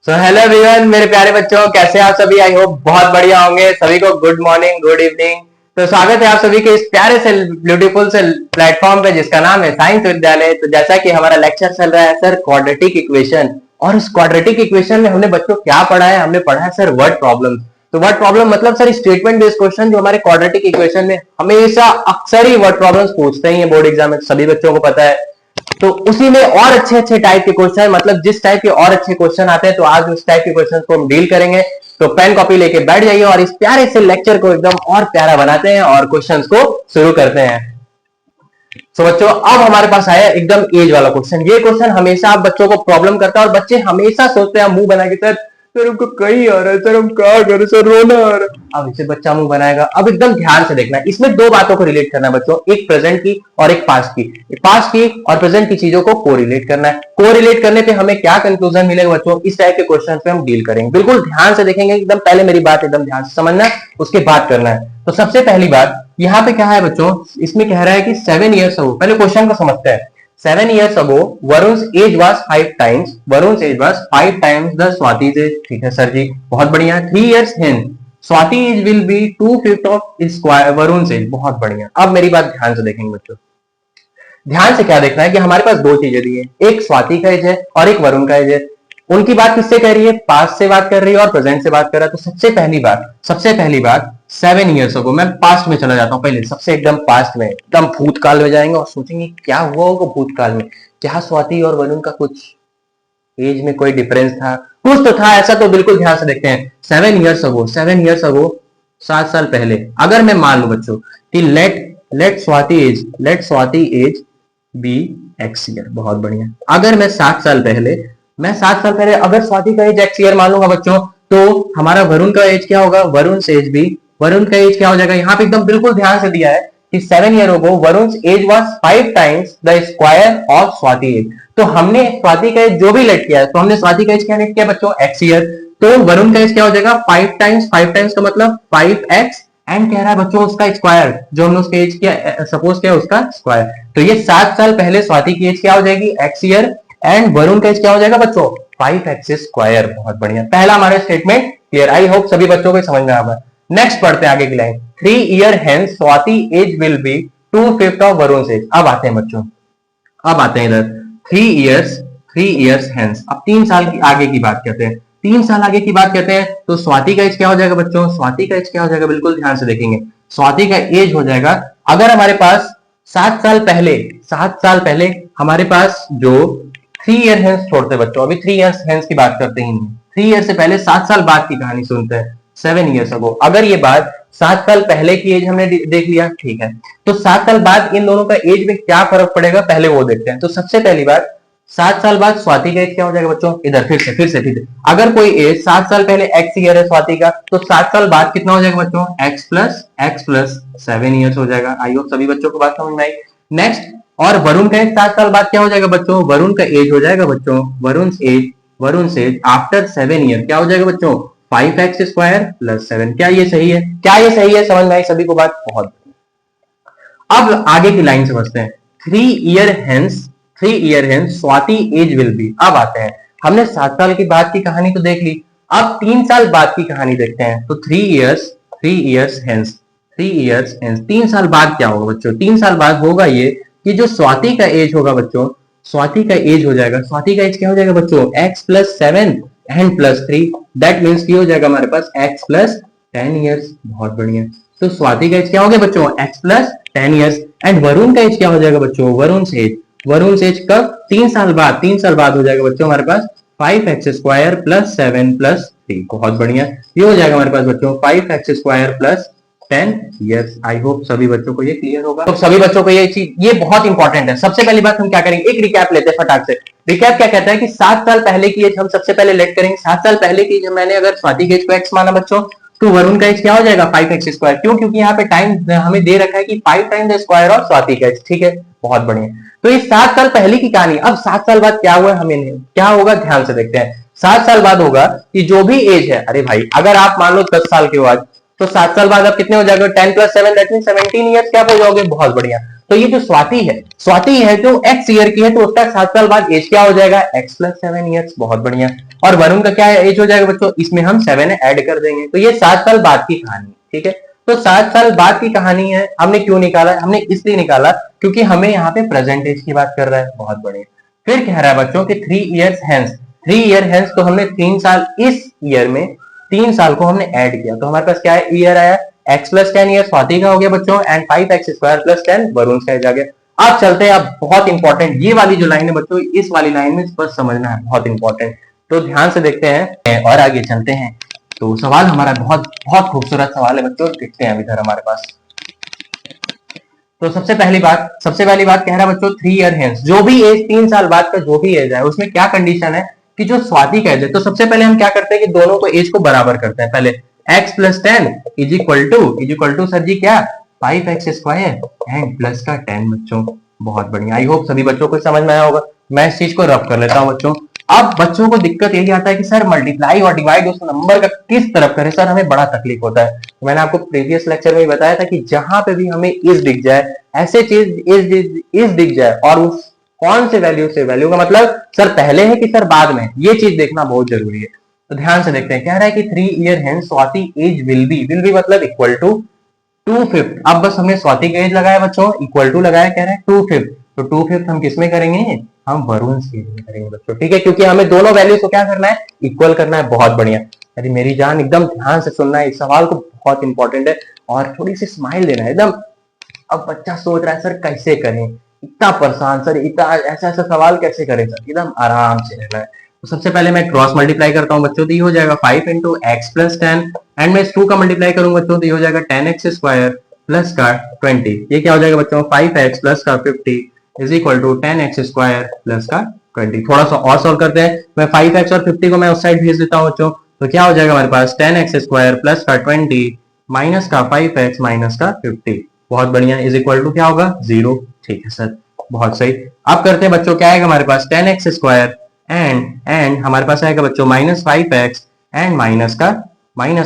Hello everyone, मेरे प्यारे बच्चों, कैसे हैं आप सभी। आई होप बहुत बढ़िया होंगे। सभी को गुड मॉर्निंग, गुड इवनिंग। तो स्वागत है आप सभी के इस प्यारे से ब्यूटीफुल से प्लेटफॉर्म पे जिसका नाम है साइंस विद्यालय। तो जैसा कि हमारा लेक्चर चल रहा है सर क्वाड्रेटिक इक्वेशन, और उस क्वाड्रेटिक इक्वेशन में हमने बच्चों क्या पढ़ा है, हमने पढ़ा है सर वर्ड प्रॉब्लम। तो वर्ड प्रॉब्लम मतलब सर स्टेटमेंट बेस्ड क्वेश्चन जो हमारे क्वाड्रेटिक इक्वेशन में हमेशा अक्सर ही वर्ड प्रॉब्लम्स पूछते ही है बोर्ड एग्जाम में, सभी बच्चों को पता है। तो उसी में और अच्छे अच्छे टाइप के क्वेश्चन, मतलब जिस टाइप के और अच्छे क्वेश्चन आते हैं, तो आज उस टाइप के क्वेश्चन को हम डील करेंगे। तो पेन कॉपी लेके बैठ जाइए और इस प्यारे से लेक्चर को एकदम और प्यारा बनाते हैं और क्वेश्चंस को शुरू करते हैं। तो बच्चों, अब हमारे पास आया एकदम एज वाला क्वेश्चन। ये क्वेश्चन हमेशा आप बच्चों को प्रॉब्लम करता है और बच्चे हमेशा सोचते हैं मुंह बना के, सर हमको कहीं आ रहा है, सर हम क्या करें, सर रोना आ रहा है। अब इसे बच्चा मुंह बनाएगा। अब एकदम ध्यान से देखना है, इसमें दो बातों को रिलेट करना है बच्चों, एक प्रेजेंट की और एक पास्ट की। पास्ट की और प्रेजेंट की चीजों को कोरिलेट करना है। कोरिलेट करने पे हमें क्या कंक्लूजन मिलेगा बच्चों, इस टाइप के क्वेश्चन पे हम डील करेंगे। बिल्कुल ध्यान से देखेंगे, एकदम पहले मेरी बात एकदम ध्यान से समझना, उसके बाद करना है। तो सबसे पहली बात यहाँ पे क्या है बच्चों, इसमें कह रहा है कि 7 years ago, पहले क्वेश्चन को समझते हैं। 7 years ago, Varun's age was 5 times. Varun's age was 5 times the Swati's age. ठीक है सर जी, बहुत बढ़िया। 3 years hence, Swati age will be 2/5 of square Varun's age. बहुत बढ़िया। अब मेरी बात ध्यान से देखेंगे बच्चों। ध्यान से क्या देखना है कि हमारे पास दो चीजें दी है, एक स्वाति का एज है और एक वरुण का एज है। उनकी बात किससे कर रही है, पास्ट से बात कर रही है और प्रेजेंट से बात कर रहा है। तो सबसे पहली बात 7 years ago, मैं पास्ट में चला जाता हूं पहले, सबसे एकदम पास्ट में, एकदम भूतकाल में जाएंगे और सोचेंगे क्या हुआ होगा भूतकाल में। क्या स्वाति और वरुण का कुछ एज में कोई डिफरेंस था, कुछ तो था ऐसा। तो बिल्कुल ध्यान से देखते हैं। 7 years ago, 7 साल पहले, अगर मैं मान लू बच्चों कि let Swati age be x year, बहुत बढ़िया। अगर मैं 7 साल पहले अगर स्वाति का एज एक्स ईयर मान लूंगा बच्चों, तो हमारा वरुण का एज क्या होगा, वरुण का एज क्या हो जाएगा। यहाँ पे एकदम बिल्कुल ध्यान से दिया है कि 7 year ago Varun age was 5 times the square of Swati age. तो हमने स्वाति का एज जो भी लेट किया है, तो हमने स्वाति का एज क्या लेट किया बच्चों, एक्स ईयर। तो वरुण का एज क्या हो जाएगा, 5 टाइम्स का मतलब 5x, एंड कह रहा है बच्चों उसका स्क्वायर, जो हमने उसके एज किया सपोज किया उसका स्क्वायर। तो ये 7 साल पहले स्वाति की एज क्या हो जाएगी, एक्स ईयर, एंड वरुण का एज क्या हो जाएगा बच्चों, 5x स्क्वायर। बहुत बढ़िया, पहला हमारा स्टेटमेंट क्लियर। आई होप सभी बच्चों को समझ में आ गया। नेक्स्ट पढ़ते हैं आगे की line. 3 year hence Swati age will be 2/5 of Varun age. अब आते हैं बच्चों, अब आते हैं इधर 3 years hence। अब 3 साल की आगे की बात करते हैं। 3 साल आगे की बात करते हैं तो स्वाति का एज क्या हो जाएगा बच्चों, स्वाति का एज क्या हो जाएगा, बिल्कुल ध्यान से देखेंगे। स्वाति का एज हो जाएगा, अगर हमारे पास 7 साल पहले हमारे पास जो 3 year hence छोड़ते बच्चों, अभी 3 years hence की बात करते ही नहीं। 3 year से पहले 7 साल बाद की कहानी सुनते हैं। 7 years ago, अगर ये बात 7 साल पहले की एज हमने देख लिया, ठीक है। तो 7 साल बाद इन दोनों का एज में क्या फर्क पड़ेगा, पहले वो देखते हैं। तो सबसे पहली बात, 7 साल बाद स्वाति का एज क्या हो जाएगा बच्चों, इधर फिर से अगर कोई एज 7 साल पहले एक्स ईयर है स्वाति का, तो 7 साल बाद कितना हो जाएगा बच्चों, x प्लस 7 years हो जाएगा। आई होप सभी बच्चों को बात समझ में आई। नेक्स्ट, और वरुण का एज 7 साल बाद क्या हो जाएगा बच्चों, वरुण का एज हो जाएगा बच्चों, वरुण एज आफ्टर 7 year क्या हो जाएगा बच्चों, 5x स्क्वायर प्लस 7। क्या ये सही है, समझ में आई सभी को बात, बहुत। अब आगे की लाइन समझते हैं। 3 year hence Swati age will be. अब आते हैं, हमने 7 साल की बाद की कहानी तो देख ली, अब 3 साल बाद की कहानी देखते हैं। तो 3 years hence 3 साल बाद क्या होगा बच्चों, 3 साल बाद होगा ये कि जो स्वाति का एज होगा बच्चों, स्वाति का एज क्या हो जाएगा बच्चों, x plus 7 and plus 3, that means हो जाएगा हमारे पास x प्लस 10 years। बहुत बढ़िया। तो स्वाति का एज क्या हो गया बच्चों, x plus 10 years, and Varun का एज क्या हो जाएगा बच्चों, वरुण एज कब, 3 साल बाद हो जाएगा बच्चों हमारे पास 5x स्क्वायर प्लस 7 प्लस 3। बहुत बढ़िया, ये हो जाएगा हमारे पास बच्चों 5x square plus 10 years। I hope सभी बच्चों को ये क्लियर होगा। तो सभी बच्चों को ये चीज, ये बहुत इंपॉर्टेंट है। सबसे पहली बात हम क्या करेंगे, एक रिकैप लेते हैं फटाक से। रिकैप क्या कहता है कि 7 साल पहले की एज हम सबसे पहले लेट करेंगे। 7 साल पहले की एज मैंने अगर स्वाति के एज को x माना बच्चों, तो वरुण का एज क्या हो जाएगा, 5x स्क्वायर। क्यों, क्योंकि यहाँ पे टाइम हमें दे रखा है कि 5 time the square of Swati का एज, ठीक है। बहुत बढ़िया। तो ये 7 साल पहले की कहानी। अब 7 साल बाद क्या हुआ, हमें क्या होगा ध्यान से देखते हैं। 7 साल बाद होगा कि जो भी एज है, अरे भाई अगर आप मान लो 10 साल के हो आज, तो 7 साल बाद अब कितने हो जाएगा, 10 प्लस 7 दैट मींस 17 years क्या हो जाओगे। बहुत बढ़िया। तो ये जो स्वाति है जो x ईयर की है, तो उसका 7 साल बाद एज क्या हो जाएगा, x प्लस 7 years। बहुत बढ़िया। और वरुण का क्या एज हो जाएगा बच्चों, इसमें हम 7 ऐड कर देंगे। तो ये 7 साल बाद की कहानी, ठीक है। तो 7 साल बाद की कहानी है। हमने क्यों निकाला, हमने इसलिए निकाला क्योंकि हमें यहाँ पे प्रेजेंट एज की बात कर रहा है। बहुत बढ़िया। फिर कह रहा है बच्चों कि 3 ईयर्स हेंस, 3 ईयर हेंस, तो हमने 3 साल, इस ईयर में 3 साल को हमने ऐड किया, तो हमारे पास क्या है, ईयर आया x प्लस 10 ईयर स्वाति का हो गया बच्चों, and 5x square plus 10 Varun का एज आ गया। अब चलते हैं, अब बहुत इंपॉर्टेंट ये वाली जो लाइन है बच्चों, इस वाली लाइन में बस समझना है, बहुत इंपॉर्टेंट। तो ध्यान से देखते हैं और आगे चलते हैं। तो सवाल हमारा बहुत बहुत खूबसूरत सवाल है बच्चों, देखते हैं इधर हमारे पास। तो सबसे पहली बात कह रहा है बच्चों 3 ईयर हेंस, जो भी एज 3 साल बाद का जो भी एज है, उसमें क्या कंडीशन है कि जो स्वाति का एज है, तो सबसे पहले हम क्या करते हैं कि दोनों को एज को बराबर करते हैं। पहले x plus 10 is equal to sir ji क्या, 5x स्क्वायर एंड प्लस का 10 बच्चों। बहुत बढ़िया, आई होप सभी बच्चों को समझ में आया होगा। मैं इस चीज को रब कर लेता हूं बच्चों। अब बच्चों को दिक्कत यही आता है कि सर मल्टीप्लाई और डिवाइड उस नंबर का किस तरफ करें, सर हमें बड़ा तकलीफ होता है। तो मैंने आपको प्रीवियस लेक्चर में बताया था कि जहां पे भी हमें इज दिख जाए, ऐसे चीज इज दिख जाए और उस कौन से वैल्यू से, वैल्यू का मतलब सर पहले है कि सर बाद में, ये चीज देखना बहुत जरूरी है। तो ध्यान से देखते हैं, कह रहा है कि 3 year hence Swati age will be मतलब इक्वल टू 2/5। अब बस हमने स्वाति का एज लगाया बच्चों, इक्वल टू लगाया, कह रहे हैं 2/5। तो 2/5 हम किसमें करेंगे, हम वरुण के एज में करेंगे बच्चों, ठीक है, क्योंकि हमें दोनों वैल्यूज को क्या करना है, इक्वल करना है। बहुत बढ़िया, अरे मेरी जान एकदम ध्यान से सुनना है, इस सवाल को बहुत इंपॉर्टेंट है और थोड़ी सी स्माइल देना है एकदम। अब बच्चा सोच रहा है सर कैसे करें, इतना परेशान सर, इतना ऐसा ऐसा सवाल कैसे करें सर, एकदम आराम से रहना है। तो सबसे पहले मैं क्रॉस मल्टीप्लाई करता हूँ बच्चों, तो ये हो जाएगा 5 इंटू एक्स प्लस 10 एंड मैं इस 2 का मल्टीप्लाई करूंगा बच्चों, तो ये हो जाएगा 10x स्क्वायर प्लस का 20। ये क्या हो जाएगा बच्चों, 5x प्लस का 50 is equal to 10x square plus का 20। थोड़ा सा और सॉल्व करते हैं, मैं 5x और 50 को मैं उस साइड भेज देता हूँ बच्चों, तो क्या हो जाएगा हमारे पास 10x स्क्वायर प्लस का 20 माइनस का 5x माइनस का 50। बहुत बढ़िया, इज इक्वल टू क्या होगा, 0। ठीक है सर, बहुत सही। अब करते हैं बच्चों, क्या आएगा हमारे पास 10x स्क्वायर एंड हमारे पास आएगा बच्चों माइनस 5x एंड माइनस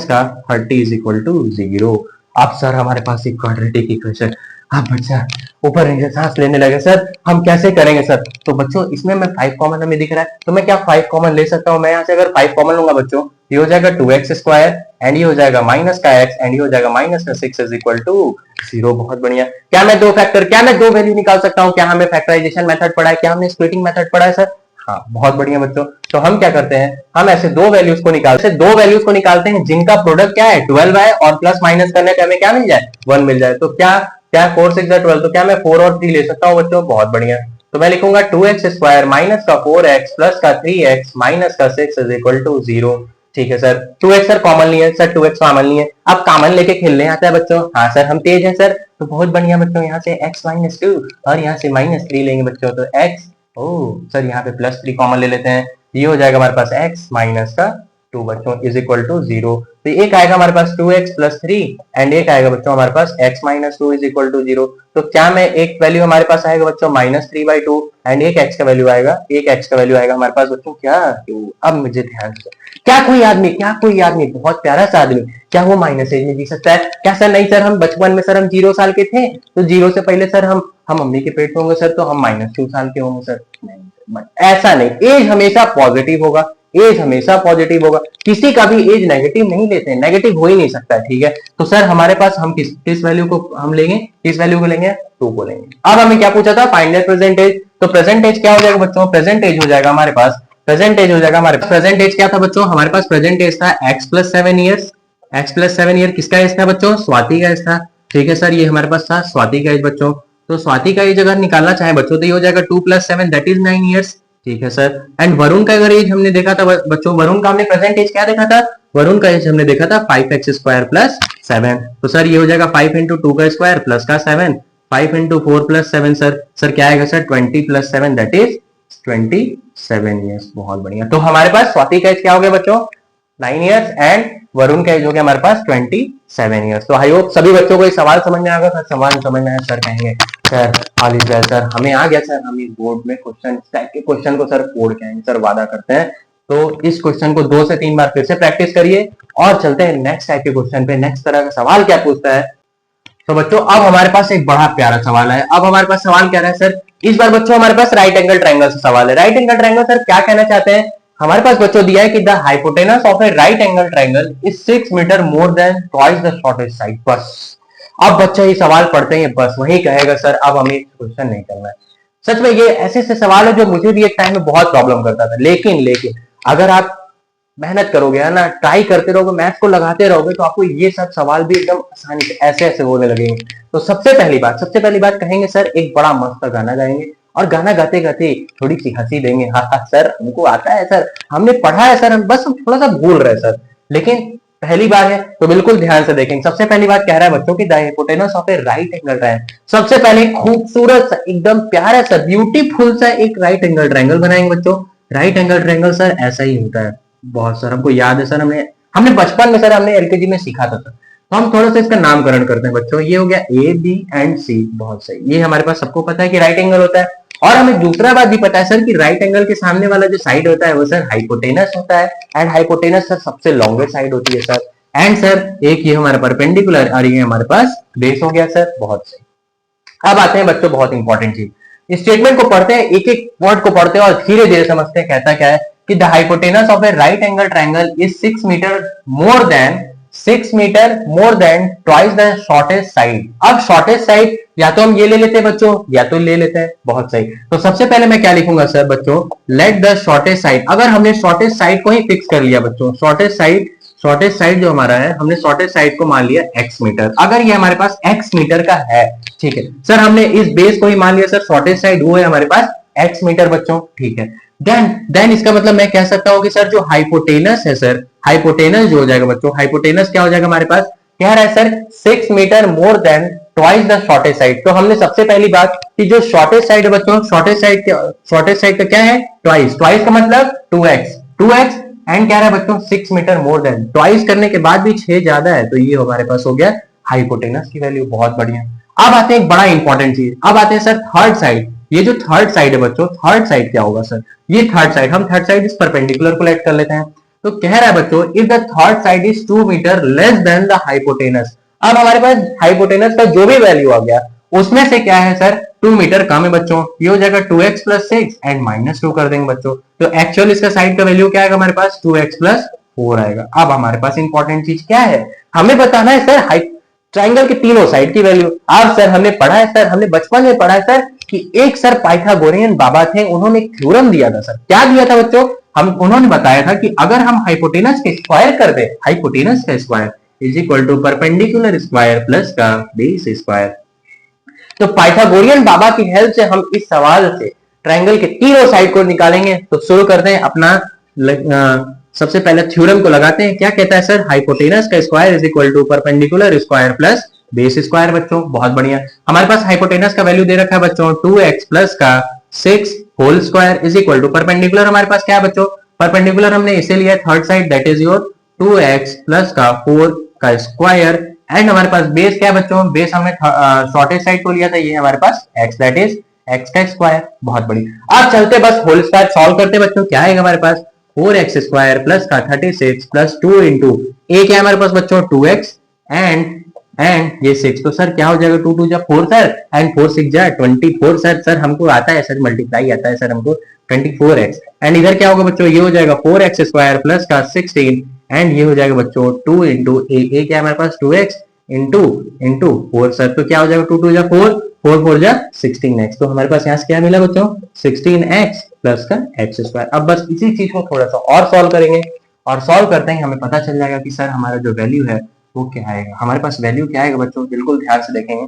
का 30 इज इक्वल टू 0। अब सर हमारे पास एक क्वाड्रेटिक इक्वेशन, अब बच्चा ऊपर नीचे सांस लेने लगे, सर हम कैसे करेंगे सर। तो बच्चों इसमें मैं 5 कॉमन हमें दिख रहा है, तो मैं क्या 5 कॉमन ले सकता हूं, मैं यहाँ से अगर 5 कॉमन लूंगा बच्चों, ये हो जाएगा 2x स्क्वायर एंड ये हो जाएगा माइनस का x एंड ये हो जाएगा माइनस का 6 इज इक्वल टू 0। बहुत बढ़िया। क्या मैं दो वैल्यू निकाल सकता हूँ, क्या हमें फैक्टराइजेशन मेथड पढ़ा है, क्या हमने स्प्लिटिंग मेथड पढ़ा है सर। हाँ बहुत बढ़िया बच्चों। तो हम क्या करते हैं, हम ऐसे दो वैल्यूज को निकालते हैं जिनका प्रोडक्ट क्या है 12 है और प्लस माइनस करने पे हमें क्या मिल जाए, 1 मिल जाए। तो क्या 4 6 12, तो क्या मैं 4 और 3 ले सकता हूँ बच्चों। बहुत बढ़िया, तो मैं लिखूंगा 2x स्क्वायर माइनस का 4x प्लस का 3x माइनस का 6 इज इक्वल टू 0। ठीक है सर, 2x सर कॉमन नहीं है, सर 2x कॉमन नहीं है, अब कॉमन लेके खेलने आता है बच्चों। हाँ सर हम तेज है सर, तो बहुत बढ़िया बच्चों, यहाँ से x माइनस 2 और यहाँ से माइनस 3 लेंगे बच्चों, तो x सर यहाँ पे प्लस 3 कॉमन ले लेते हैं, ये हो जाएगा हमारे पास x माइनस का 2 बच्चों इज इक्वल टू 0। तो एक आएगा हमारे पास 2x प्लस 3 एंड एक आएगा बच्चों हमारे पास x minus 2 is equal to 0। तो क्या मैं एक वैल्यू हमारे पास आएगा बच्चों माइनस 3/2 एंड एक x का वैल्यू आएगा हमारे पास बच्चों क्या 2। अब मुझे ध्यान से, क्या कोई आदमी बहुत प्यारा सा आदमी, क्या वो माइनस एज में जी सकता है क्या सर। नहीं सर, हम बचपन में सर हम 0 साल के थे, तो 0 से पहले सर हम मम्मी के पेट में होंगे सर, तो हम -2 साल के होंगे सर। नहीं, ऐसा नहीं, एज हमेशा पॉजिटिव होगा, किसी का भी एज नेगेटिव नहीं लेते हैं, नेगेटिव हो ही नहीं सकता है। ठीक है, तो सर हमारे पास हम किस वैल्यू को हम लेंगे, किस वैल्यू को लेंगे, 2 को लेंगे। अब हमें क्या पूछा था, फाइंड द प्रेजेंट एज। तो प्रेजेंट एज क्या हो जाएगा बच्चों, प्रेजेंट एज हो जाएगा हमारे पास, प्रेजेंट एज क्या था बच्चों, हमारे पास प्रेजेंट एज था x प्लस 7 ईयर। किसका एज था बच्चों, स्वाति का एज था। ठीक है सर, ये हमारे पास था स्वाति का एज बच्चों। तो स्वाति का एज अगर निकालना चाहे बच्चों, तो ये हो जाएगा 2 + 7 दैट इज 9 ईयर्स। ठीक है सर, एंड वरुण का अगर एज हमने देखा था बच्चों, वरुण का हमने प्रेजेंट एज क्या देखा था, वरुण का एज हमने देखा था 5x स्क्वायर प्लस 7। तो सर ये हो जाएगा 5 इंटू 2 का स्क्वायर प्लस का 7, 5 इंटू 4 प्लस 7 सर क्या आएगा सर 20 + 7 दैट इज 27 ईयर्स। बहुत बढ़िया, तो हमारे पास स्वाति का एज क्या हो गया बच्चों 9 ईयर्स एंड वरुण का एज हो गया हमारे पास 27 ईयर्स। तो आई होप सभी बच्चों को ये सवाल समझ में आ गया। सवाल समझ में आया सर कहेंगे sir all is well sir, हमें आ गया सर, हम इस बोर्ड में क्वेश्चन इस टाइप के क्वेश्चन को सर कोड के आएंगे सर, वादा करते हैं। तो इस क्वेश्चन को 2 से 3 बार फिर से प्रैक्टिस करिए और चलते हैं नेक्स्ट टाइप के क्वेश्चन पे। नेक्स्ट तरह का सवाल क्या पूछता है, तो बच्चों अब हमारे पास एक बड़ा प्यारा सवाल है। अब हमारे पास सवाल क्या है सर, इस बार बच्चों हमारे पास राइट एंगल ट्रायंगल से सवाल है। राइट एंगल ट्रायंगल सर क्या कहना चाहते हैं हमारे पास बच्चों दिया है कि the hypotenuse of a right angle triangle is 6 metre more than twice the shortest side. बस अब बच्चा ये सवाल पढ़ते ही बस वही कहेगा सर अब हमें क्वेश्चन नहीं करना है। सच में ये ऐसे ऐसे सवाल है जो मुझे भी एक टाइम में बहुत प्रॉब्लम करता था, लेकिन अगर आप मेहनत करोगे है ना, ट्राई करते रहोगे, मैथ्स को लगाते रहोगे, तो आपको ये सब सवाल भी एकदम आसानी से ऐसे ऐसे होने लगेंगे। तो सबसे पहली बात कहेंगे सर एक बड़ा मस्त गाना गाएंगे और गाना गाते गाते थोड़ी सी हंसी देंगे। हाँ हाँ सर हमको आता है सर, हमने पढ़ा है सर, हम बस हम थोड़ा सा भूल रहे सर, लेकिन पहली बार है तो बिल्कुल ध्यान से देखेंगे। सबसे पहली बात कह रहा है बच्चों की the hypotenuse of a right angle triangle. सबसे पहले खूबसूरत सा एकदम प्यारा सा ब्यूटीफुल सा एक राइट एंगल ट्रायंगल बनाएंगे बच्चों। राइट एंगल ट्रायंगल सर ऐसा ही होता है, बहुत सर हमको याद है सर, हमने हमने बचपन में सर हमने एलकेजी में सीखा था सर। तो हम थोड़ा सा इसका नामकरण करते हैं बच्चों। ये हो गया ए बी एंड सी, बहुत सही। ये हमारे पास सबको पता है कि राइट एंगल होता है, और हमें दूसरा बात भी पता है सर कि राइट एंगल के सामने वाला जो साइड होता है वो सर हाइपोटेनस होता है, एंड हाइपोटेनस सर सबसे लॉन्गेस्ट साइड होती है सर। एंड सर एक ये हमारा परपेंडिकुलर और ये हमारे पास बेस हो गया सर, बहुत सही। अब आते हैं बच्चों बहुत इंपॉर्टेंट चीज, इस स्टेटमेंट को पढ़ते हैं, एक एक वर्ड को पढ़ते हैं और धीरे धीरे समझते हैं कहता क्या है कि the hypotenuse of a right angle triangle is 6 metre more than twice the shortest side. अब शॉर्टेस्ट साइड या तो हम ये ले लेते हैं बच्चों या तो ले लेते हैं, बहुत सही। तो सबसे पहले मैं क्या लिखूंगा सर बच्चों, लेट द शॉर्टेस्ट साइड। अगर हमने शॉर्टेस्ट साइड को ही फिक्स कर लिया बच्चों, शॉर्टेस्ट साइड जो हमारा है, हमने शॉर्टेस्ट साइड को मान लिया x मीटर। अगर ये हमारे पास x मीटर का है, ठीक है सर, हमने इस बेस को ही मान लिया सर शॉर्टेस्ट साइड वो है हमारे पास x मीटर बच्चों, ठीक है। देन इसका मतलब मैं कह सकता हूं कि सर जो हाइपोटेनस है सर, हाइपोटेनस जो हो जाएगा बच्चों, हाइपोटेनस क्या हो जाएगा हमारे पास, कह रहा है sir 6 metre more than twice the shortest side. तो हमने सबसे पहली बात कि जो शॉर्टेस्ट साइड है बच्चों, शॉर्टेस्ट साइड का क्या है, ट्वाइस का मतलब 2x एंड कह रहा है बच्चों 6 मीटर मोर देन, ट्वाइस करने के बाद भी 6 ज्यादा है, तो ये हमारे पास हो गया हाइपोटेनस की वैल्यू, बहुत बढ़िया। अब आते हैं एक बड़ा इंपॉर्टेंट चीज, अब आते हैं सर थर्ड साइड। ये जो थर्ड साइड है बच्चों, थर्ड साइड क्या होगा सर, ये थर्ड साइड, हम थर्ड साइड इस परपेंडिकुलर को लेट कर लेते हैं। तो कह रहा है बच्चों if the third side is 2 metre less than the hypotenuse. अब हमारे पास हाइपोटेनस का जो भी वैल्यू आ गया उसमें से क्या है सर 2 मीटर कम है बच्चों, ये हो जाएगा 2x प्लस 6 एंड -2 कर देंगे बच्चों। तो एक्चुअल इसका साइड का वैल्यू क्या आएगा हमारे पास, 2x प्लस 4 आएगा। अब हमारे पास इंपॉर्टेंट चीज क्या है, हमें बताना है सर ट्राइंगल के तीनों साइड की वैल्यू। अब सर हमने पढ़ा है सर, हमने बचपन में पढ़ा है सर कि एक सर पाइथागोरियन बाबा थे, उन्होंने एक थ्योरम दिया था सर। क्या दिया था बच्चों, उन्होंने बताया था कि अगर हम हाइपोटेनस के स्क्वायर कर दे, हाइपोटेनस का square is equal to perpendicular square plus का बेस स्क्वायर। तो पाइथागोरियन बाबा की हेल्प से हम इस सवाल से ट्रायंगल के तीनों साइड को निकालेंगे। तो शुरू करते हैं अपना सबसे पहले थ्योरम को लगाते हैं। क्या कहता है सर, हाइपोटेनस का square is equal to perpendicular square plus base square बच्चों, बहुत बढ़िया। हमारे पास हाइपोटेनस का वैल्यू दे रखा है बच्चों 2x प्लस का 6 whole square is equal to perpendicular, हमारे पास क्या है बच्चों, परपेंडिकुलर हमने इसे लिया third side that is your 2x plus का 4 का स्क्वायर, एंड हमारे पास बेस क्या है बच्चों, बेस हमने शॉर्टेस्ट साइड को लिया था, ये हमारे पास x दैट इज x का स्क्वायर, बहुत बढ़िया। अब चलते बस होल स्क्वायर सॉल्व करते बच्चों, क्या आएगा हमारे पास 4x स्क्वायर प्लस का 36 प्लस 2 इंटू ए क्या है हमारे पास बच्चों 2x एंड ये 6, तो सर क्या हो जाएगा 2 2 जा 4 सर एंड 4 6 जा 24 सर हमको आता है सर, मल्टीप्लाई आता है सर हमको 24x, एंड इधर क्या होगा बच्चों, ये हो जाएगा 4x स्क्वायर प्लस का 16 एंड ये हो जाएगा बच्चों 2 इंटू ए क्या है हमारे पास 2x इंटू 4 सर, तो क्या हो जाएगा 2 2 जा 4 4 4 जा 16x, तो हमारे पास यहाँ से क्या मिला बच्चों 16x प्लस का x स्क्वायर। अब बस इसी चीज को थोड़ा सा और सॉल्व करेंगे, और सॉल्व करते ही हमें पता चल जाएगा कि सर हमारा जो वैल्यू है वो क्या आएगा। हमारे पास वैल्यू क्या आएगा बच्चों, बिल्कुल ध्यान से देखेंगे।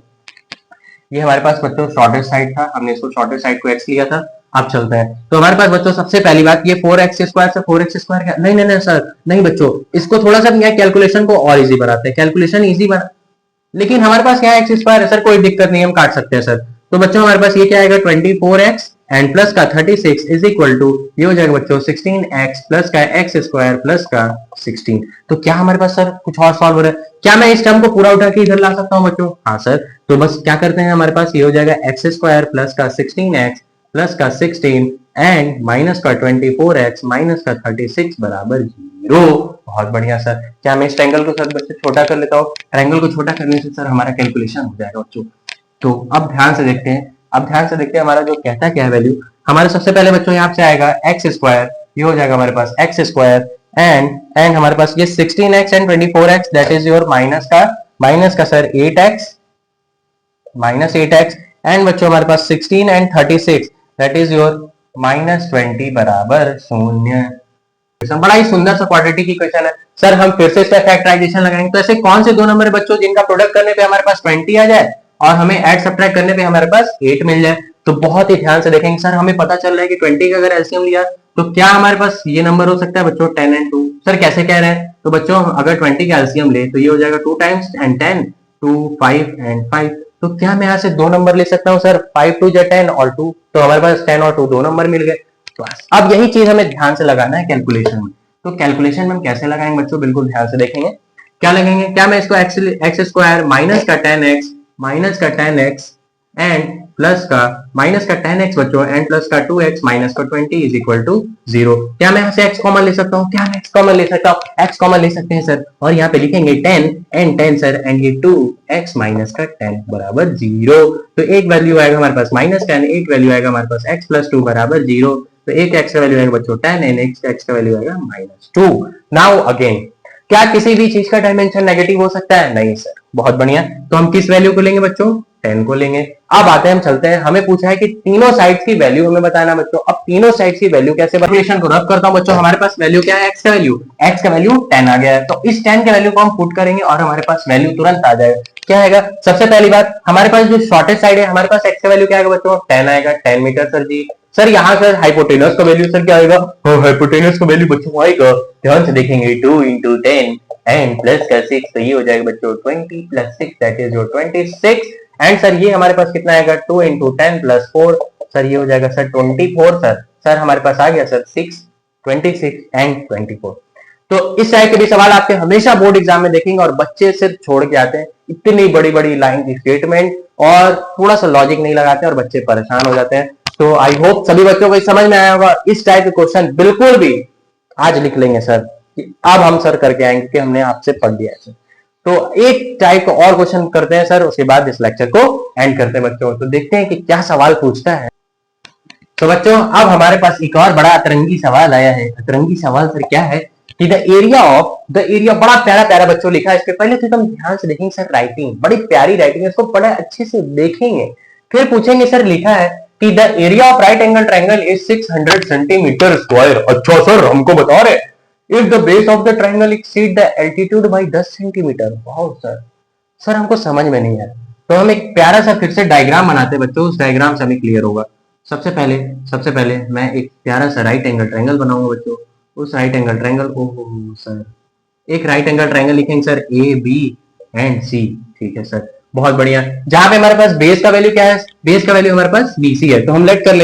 ये हमारे पास बच्चों शॉर्टेस्ट साइड था, हमने इसको शॉर्टेस्ट साइड को x लिया था। अब चलते हैं, तो हमारे पास बच्चों सबसे पहली बात ये 4x स्क्वायर से 4x स्क्वायर क्या, नहीं सर नहीं बच्चों, इसको थोड़ा सा यहाँ कैलकुलेशन को और इजी बनाते हैं, कैलकुलेशन इजी बना, लेकिन हमारे पास यहाँ x स्क्वायर है सर, कोई दिक्कत नहीं, हम काट सकते हैं सर। तो बच्चों हमारे पास ये क्या आएगा 24x एंड प्लस का 36 इज इक्वल टू ये हो जाएगा बच्चों 16x प्लस का x स्क्वायर प्लस का 16। तो क्या हमारे पास सर कुछ और सॉल्व हो रहा है, क्या मैं इस टर्म को पूरा उठा के इधर ला सकता हूँ बच्चों, हाँ सर। तो बस क्या करते हैं, हमारे पास ये हो जाएगा x स्क्वायर प्लस का 16x प्लस का 16 एंड माइनस का 24x माइनस का 36 बराबर 0, बहुत बढ़िया सर। क्या मैं इस ट्रायंगल को सर बच्चे छोटा कर लेता हूँ, ट्रायंगल को छोटा करने से सर हमारा कैलकुलेशन हो जाएगा बच्चों। तो अब ध्यान से देखते हैं, हमारा जो कहता है क्या है वैल्यू, हमारे सबसे पहले बच्चों यहाँ से आएगा x स्क्वायर, ये हो जाएगा हमारे पास एक्स स्क्वायर एंड हमारे पास ये 16x and 24x that is your minus का सर 8x एंड बच्चों हमारे पास 16 एंड 36 दैट इज योर -20 बराबर 0। बड़ा ही सुंदर सा क्वाड्रेटिक इक्वेशन है सर। हम फिर से इसका फैक्टराइजेशन लगाएंगे तो ऐसे कौन से दो नंबर है बच्चों जिनका प्रोडक्ट करने पे हमारे पास 20 आ जाए और हमें ऐड सब्ट्रैक्ट करने पे हमारे पास 8 मिल जाए। तो बहुत ही ध्यान से देखेंगे सर। हमें पता चल रहा है कि 20 का अगर एलसीएम लिया तो क्या हमारे पास ये नंबर हो सकता है बच्चों 10 एंड 2। सर कैसे कह रहे हैं? तो बच्चों अगर 20 का एलसीएम ले तो ये हो जाएगा 2 टाइम्स एंड 10 2 5 एंड 5। तो क्या मैं यहाँ से दो नंबर ले सकता हूँ सर? 5 2 जा 10 और 2, तो हमारे पास 10 और 2 दो नंबर मिल गए। बस अब यही चीज हमें ध्यान से लगाना है कैलकुलेशन में। तो कैलकुलेशन में हम कैसे लगाएंगे बच्चों, बिल्कुल ध्यान से देखेंगे। क्या लगेंगे? क्या मैं इसको एक्स स्क्वायर माइनस का 10x एंड प्लस का माइनस का 10x बच्चों एंड प्लस का 2x माइनस का 20 इज इक्वल टू 0। क्या मैं यहाँ से x कॉमन ले सकता हूँ? क्या मैं x कॉमन ले सकता हूँ? x कॉमन ले सकते हैं सर, और यहाँ पे लिखेंगे 10 एंड 10 सर एंड ये 2x माइनस का 10 बराबर 0। तो एक वैल्यू आएगा हमारे पास -10, एक वैल्यू आएगा हमारे पास x प्लस 2 बराबर 0। तो एक x का वैल्यू आएगा बच्चों 10 एंड x का वैल्यू आएगा -2। नाउ अगेन, क्या किसी भी चीज का डायमेंशन नेगेटिव हो सकता है? नहीं सर। बहुत बढ़िया। तो हम किस वैल्यू को लेंगे बच्चों? 10 को लेंगे। अब आते हैं, हम चलते हैं। हमें पूछा है कि तीनों साइड्स की वैल्यू हमें बताना बच्चों। अब तीनों साइड्स की वैल्यू कैसे? इक्वेशन को रब करता हूं बच्चों। हमारे पास वैल्यू क्या है? x का वैल्यू 10 आ गया है। तो इस 10 के वैल्यू को हम पुट करेंगे और हमारे पास वैल्यू तुरंत आ जाएगा। क्या आएगा? सबसे पहली बात, हमारे पास जो शॉर्टेस्ट साइड है, हमारे पास x का वैल्यू क्या आएगा बच्चों? 10 आएगा। 10 मीटर सर जी। सर यहाँ सर हाइपोटेनस का वैल्यू सर क्या आएगा? हाइपोटेनस का वैल्यू बच्चों आएगा, ध्यान से देखेंगे, 2 into 10 एंड प्लस का 6। तो ये हो जाएगा बच्चों 20 plus 6 that is your 26। And sir ये हमारे पास कितना आएगा? 2 into 10 प्लस 4 सर ये हो जाएगा सर 24 सर हमारे पास आ गया सर 6 26 एंड 24। तो इस टाइप के भी सवाल आपके हमेशा बोर्ड एग्जाम में देखेंगे और बच्चे सिर्फ छोड़ के आते हैं इतनी बड़ी बड़ी लाइन की स्टेटमेंट और थोड़ा सा लॉजिक नहीं लगाते और बच्चे परेशान हो जाते हैं। तो आई होप सभी बच्चों को समझ में आया होगा। इस टाइप के क्वेश्चन बिल्कुल भी आज लिख लेंगे सर, अब हम सर करके आएंगे कि हमने आपसे पढ़ दिया है। तो एक टाइप का और क्वेश्चन करते हैं सर, उसके बाद इस लेक्चर को एंड करते हैं बच्चों। तो देखते हैं कि क्या सवाल पूछता है। तो बच्चों अब हमारे पास एक और बड़ा अतरंगी सवाल आया है। अतरंगी सवाल सर क्या है कि द एरिया बड़ा प्यारा प्यारा बच्चों लिखा है इसके। पहले तो एकदम ध्यान से देखेंगे सर, राइटिंग बड़ी प्यारी राइटिंग है, इसको बड़ा अच्छे से देखेंगे, फिर पूछेंगे सर लिखा है कि the area of right angle triangle is 600 centimetre square. अच्छा सर हमको बता रहे if the base of the triangle exceed the altitude by 10 centimetre. Wow sir हमको समझ में नहीं आया। तो हम एक प्यारा सा फिर से डायग्राम बनाते हैं बच्चों, उस डायग्राम से हमें क्लियर होगा। सबसे पहले मैं एक प्यारा सा राइट एंगल ट्रायंगल बनाऊंगा बच्चों। उस राइट एंगल ट्रायंगल सर एक राइट एंगल ट्रायंगल लिखेंगे सर ए बी एंड सी। ठीक है सर, बहुत बढ़िया। जहां पे हमारे पास बेस का वैल्यू क्या है? बेस का वैल्यू हमारे पास बीसी है। तो हम लेट कर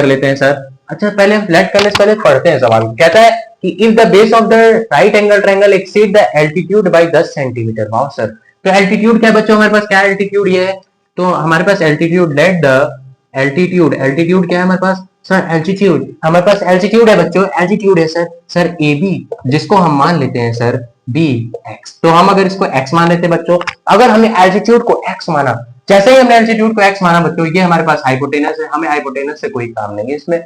लेते हैं सर। अच्छा पहले लेट करने से पहले पढ़ते हैं सवाल। कहता है कि if the base of the right angle triangle exceed the altitude by 10 centimetre. Wow sir, तो एल्टीट्यूड क्या है बच्चों? हमारे पास क्या एल्टीट्यूड ये है? तो हमारे पास एल्टीट्यूड लेट द एल्टीट्यूड क्या है हमारे पास? सर एल्टीट्यूड हमारे पास एल्टीट्यूड है बच्चों, एल्टीट्यूड है सर ए बी, जिसको हम मान लेते हैं सर बी एक्स। तो हम अगर इसको एक्स मान लेते हैं बच्चों, अगर हमने एल्टीट्यूड को एक्स माना, जैसे ही हमने एल्टीट्यूड को एक्स माना बच्चों, ये हमारे पास हाइपोटेनस है, हमें हाइपोटेनस से कोई काम नहीं है इसमें।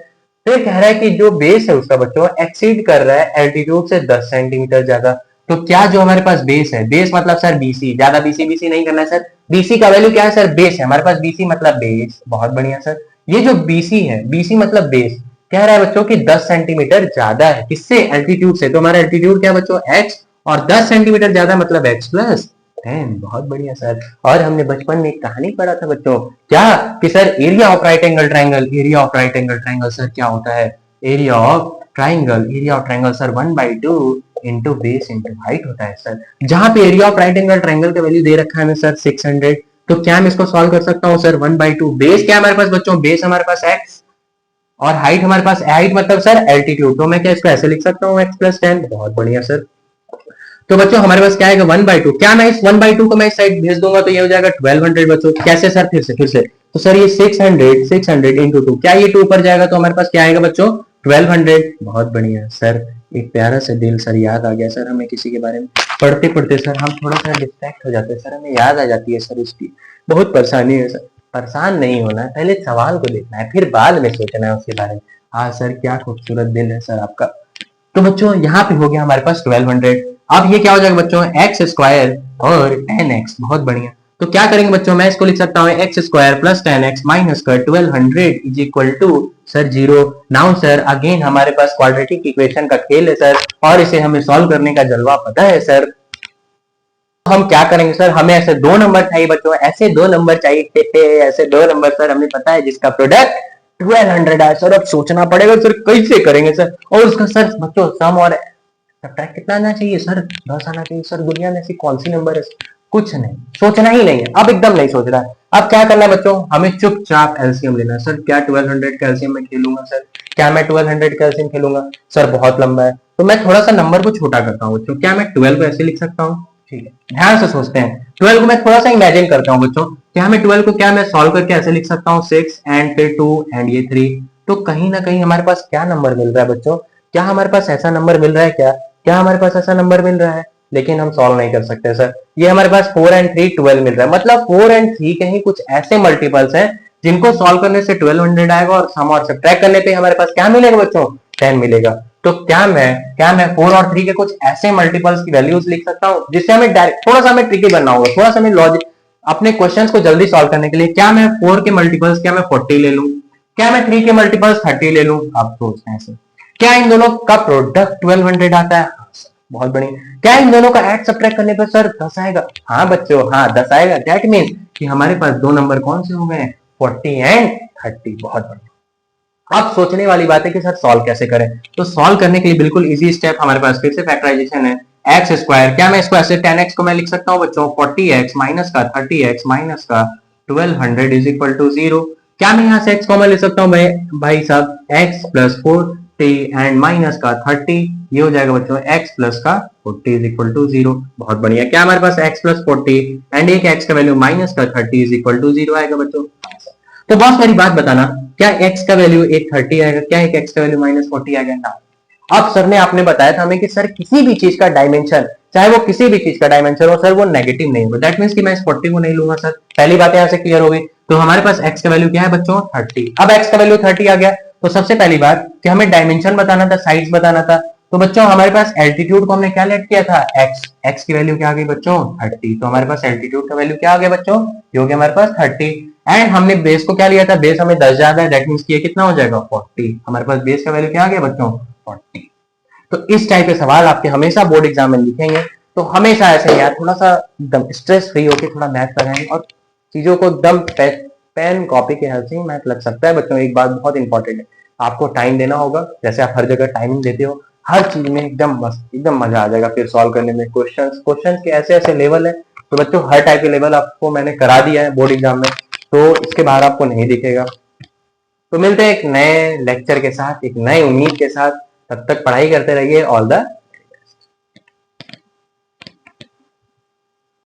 फिर कह रहा है कि जो बेस है उसका बच्चों एक्सीड कर रहा है एल्टीट्यूड से 10 सेंटीमीटर ज्यादा। तो क्या जो हमारे पास बेस है, बेस मतलब सर बीसी, ज्यादा बीसी नहीं करना है सर। बीसी का वैल्यू क्या है सर? बेस है हमारे पास, बीसी मतलब बेस। बहुत बढ़िया सर, ये जो बीसी है, बीसी मतलब बेस, कह रहा है बच्चों कि 10 सेंटीमीटर ज्यादा है किससे? एल्टीट्यूड से। तो हमारा एल्टीट्यूड क्या बच्चों? एक्स, और 10 सेंटीमीटर ज्यादा मतलब एक्स प्लस 10। बहुत बढ़िया सर। और हमने बचपन में एक कहानी पढ़ा था बच्चों, क्या कि sir area of right angle triangle sir क्या होता है? Area of triangle sir 1/2 into base into height होता है सर। जहां पे area of right angle triangle का वैल्यू दे रखा है हमें सर 600, तो क्या मैं इसको सॉल्व कर सकता हूँ सर? 1/2 बेस क्या हमारे पास बच्चों? बेस हमारे पास x और हाइट हमारे पास, हाइट मतलब सर एल्टीट्यूड। तो मैं क्या इसको ऐसे लिख सकता हूँ x प्लस 10। बहुत बढ़िया सर। तो बच्चों हमारे पास क्या आएगा? 1/2। क्या मैं इस 1/2 को मैं इस साइड भेज दूंगा तो ये हो जाएगा 1200 बच्चों। कैसे सर? फिर से तो सर ये 600 इंटू 2, क्या ये 2 ऊपर जाएगा तो हमारे पास क्या आएगा बच्चों? 1200। बहुत बढ़िया सर, एक प्यारा सा दिल सर याद आ गया सर हमें किसी के बारे में। पढ़ते सर हम थोड़ा सा डिस्ट्रैक्ट हो जाते हैं सर, हमें याद आ जाती है सर उसकी, बहुत परेशानी है सर। परेशान नहीं होना है, पहले सवाल को देखना है, फिर बाद में सोचना है उसके बारे में। हाँ सर, क्या खूबसूरत दिल है सर आपका। तो बच्चों यहाँ पे हो गया हमारे पास 1200। अब ये क्या हो जाएगा बच्चों, एक्स स्क्वायर और 10x। बहुत बढ़िया। तो क्या करेंगे बच्चों, मैं इसको लिख सकता हूँ x square plus 10x minus का 1200 is equal to sir 0। Now sir again हमारे पास क्वाड्रेटिक इक्वेशन का खेल है सर, और इसे हमें सॉल्व करने का जलवा पता है सर। हम क्या करेंगे सर, हमें ऐसे दो नंबर चाहिए बच्चों, ऐसे दो नंबर चाहिए, ऐसे दो नंबर सर हमें पता है जिसका प्रोडक्ट 1200 है सर। अब सोचना पड़ेगा सर कैसे करेंगे सर, और उसका सर बच्चों सम और सब्ट्रैक्ट कितना आना चाहिए सर, 10 आना चाहिए सर। दुनिया में ऐसी कौन सी नंबर है, कुछ नहीं सोचना ही नहीं है, अब एकदम नहीं सोच रहा है। अब क्या करना है बच्चों, हमें चुपचाप एलसीएम लेना है सर। क्या 1200 का एलसीएम में खेलूंगा सर, क्या मैं 1200 का एलसीएम खेलूंगा सर, बहुत लंबा है। तो मैं थोड़ा सा नंबर को छोटा करता हूँ बच्चों, क्या मैं 12 को ऐसे लिख सकता हूँ, ठीक है ध्यान से सोचते हैं। 12 को मैं थोड़ा सा इमेजिन करता हूँ बच्चों, क्या मैं 12 को क्या मैं सॉल्व करके ऐसे लिख सकता हूँ 6 एंड फिर 2 एंड ये 3। तो कहीं ना कहीं हमारे पास क्या नंबर मिल रहा है बच्चों, क्या हमारे पास ऐसा नंबर मिल रहा है, क्या हमारे पास ऐसा नंबर मिल रहा है, लेकिन हम सॉल्व नहीं कर सकते सर। ये हमारे पास 4 एंड 3 12 मिल रहा है, मतलब 4 एंड 3 के ही कुछ ऐसे मल्टीपल्स हैं जिनको सॉल्व करने से 1200 आएगा, और सम और सब्ट्रैक्ट करने पे हमारे पास क्या मिलेगा बच्चों, 10 मिलेगा। तो क्या मैं 4 और 3 के कुछ ऐसे मल्टीपल्स की वैल्यूज लिख सकता हूँ जिससे हमें डायरेक्ट, थोड़ा सा हमें ट्रिकी बनना होगा, थोड़ा सा हमें लॉजिक अपने क्वेश्चंस को जल्दी सॉल्व करने के लिए। क्या मैं 4 के मल्टीपल्स क्या मैं 40 ले लूं, क्या मैं 3 के मल्टीपल्स 30 ले लूं, आप सोचते हैं सर। क्या इन दोनों का प्रोडक्ट 1200 आता है, बहुत बढ़िया। क्या इन दोनों का ऐड सब्ट्रैक्ट करने पर सर 10 आएगा, हाँ बच्चों हाँ 10 आएगा। दैट मींस कि हमारे पास दो नंबर कौन से हो गए, 40 एंड 30। बहुत बढ़िया। अब सोचने वाली बात है कि सर सॉल्व कैसे करें। तो सॉल्व करने के लिए बिल्कुल इजी स्टेप हमारे पास फिर से फैक्टराइजेशन है। एक्स स्क्वायर, क्या मैं इसको ऐसे 10x को मैं लिख सकता हूँ बच्चों 40x माइनस का 30x माइनस का 1200 इज इक्वल टू 0। क्या मैं यहाँ से x को मैं लिख सकता हूँ भाई साहब x प्लस 40 एंड माइनस का 30, ये हो जाएगा बच्चों x प्लस का 40 इज इक्वल टू 0। बहुत बढ़िया। क्या हमारे पास x प्लस 40 एंड एक x का वैल्यू माइनस का 30 इज इक्वल टू 0 आएगा बच्चों। तो बॉस मेरी बात बताना, क्या x का वैल्यू एक 30 आएगा, क्या एक x का वैल्यू माइनस 40 आएगा ना। अब सर ने आपने बताया था हमें कि सर किसी भी चीज का डायमेंशन, चाहे वो किसी भी चीज का डायमेंशन हो सर, वो नेगेटिव नहीं होगा। दैट मींस कि मैं इस 40 को नहीं लूंगा सर। पहली बात यहां से क्लियर हो गई। तो हमारे पास x का वैल्यू क्या है बच्चों 30। अब x का वैल्यू 30 आ गया, तो सबसे पहली बात कि हमें डायमेंशन बताना था, साइज बताना था। तो बच्चों हमारे पास एल्टीट्यूड को हमने क्या लेट किया था, x की वैल्यू क्या आ गई बच्चों 30। तो हमारे पास एल्टीट्यूड का वैल्यू क्या आ गया बच्चों, ये हो गया हमारे पास 30। एंड हमने बेस को क्या लिया था, बेस हमें 10 ज्यादा है, दैट मींस कि ये कितना हो जाएगा 40। हमारे पास बेस का वैल्यू क्या आ गया बच्चों 40। तो इस टाइप के सवाल आपके हमेशा बोर्ड एग्जाम में लिखेंगे। तो हमेशा ऐसे यार थोड़ा सा एकदम स्ट्रेस फ्री होकर थोड़ा मैथ करें, और चीजों को एकदम पेन कॉपी के हेल्प से मैथ लग सकता है बच्चों। एक बात बहुत इंपॉर्टेंट है, आपको टाइम देना होगा, जैसे आप हर जगह टाइमिंग देते हो, हर चीज में एकदम मस्त, एकदम मजा आ जाएगा फिर सॉल्व करने में। क्वेश्चंस के ऐसे ऐसे लेवल है, तो बच्चों हर टाइप के लेवल आपको मैंने करा दिया है बोर्ड एग्जाम में, तो इसके बाहर आपको नहीं दिखेगा। तो मिलते हैं एक नए लेक्चर के साथ, एक नई उम्मीद के साथ। तब तक पढ़ाई करते रहिए। All the